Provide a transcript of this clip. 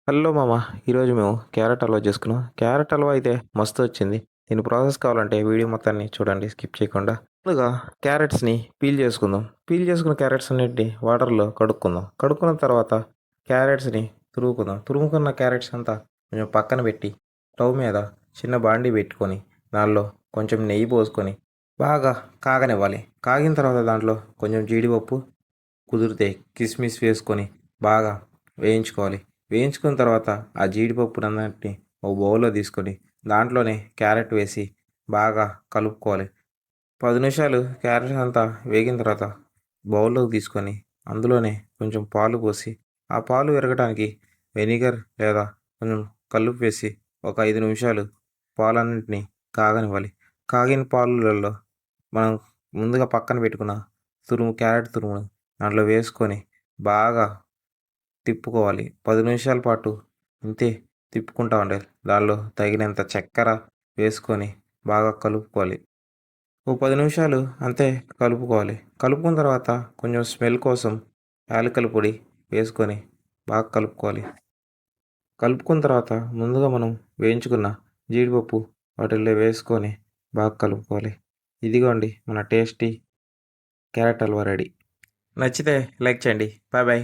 Hello మామ. ఈరోజు మేము క్యారెట్ హల్వా చేసుకున్నాం. క్యారెట్ హల్వా అయితే మస్తు వచ్చింది. దీని ప్రాసెస్ కావాలంటే వీడియో మొత్తాన్ని చూడండి స్కిప్ చేయకుండా. ముందుగా క్యారెట్స్ని పీల్ చేసుకుందాం. పీల్ చేసుకున్న క్యారెట్స్ అన్నింటినీ వాటర్లో కడుక్కుందాం. కడుక్కున్న తర్వాత క్యారెట్స్ని తురుముకుందాం. తురుముకున్న క్యారెట్స్ అంతా కొంచెం పక్కన పెట్టి స్టవ్ మీద చిన్న బాండీ పెట్టుకొని దానిలో కొంచెం నెయ్యి పోసుకొని బాగా కాగనివ్వాలి. కాగిన తర్వాత దాంట్లో కొంచెం జీడిపప్పు, కుదిరితే కిస్మిస్ వేసుకొని బాగా వేయించుకోవాలి. వేయించుకున్న తర్వాత ఆ జీడిపప్పునంతటిని ఒక బౌల్లో తీసుకొని దాంట్లోనే క్యారెట్ వేసి బాగా కలుపుకోవాలి. 10 నిమిషాలు క్యారెట్ అంతా వేగిన తర్వాత బౌల్లోకి తీసుకొని అందులోనే కొంచెం పాలు పోసి ఆ పాలు విరగడానికి వెనిగర్ లేదా కొంచెం కల్లుప్పు వేసి ఒక 5 నిమిషాలు పాలన్నింటినీ కాగనివ్వాలి. కాగిన పాలలో మనం ముందుగా పక్కన పెట్టుకున్న క్యారెట్ తురుమును దాంట్లో వేసుకొని బాగా తిప్పుకోవాలి. 10 నిమిషాల పాటు ఇంతే తిప్పుకుంటా ఉండాలి. దానిలో తగినంత చక్కెర వేసుకొని బాగా కలుపుకోవాలి. ఓ 10 నిమిషాలు అంతే కలుపుకోవాలి. కలుపుకున్న తర్వాత కొంచెం స్మెల్ కోసం యాలకుల పొడి వేసుకొని బాగా కలుపుకోవాలి. కలుపుకున్న తర్వాత ముందుగా మనం వేయించుకున్న జీడిపప్పు వాటిల్లో వేసుకొని బాగా కలుపుకోవాలి. ఇదిగోండి మన టేస్టీ క్యారెట్ హల్వా రెడీ. నచ్చితే లైక్ చేయండి. Bye bye.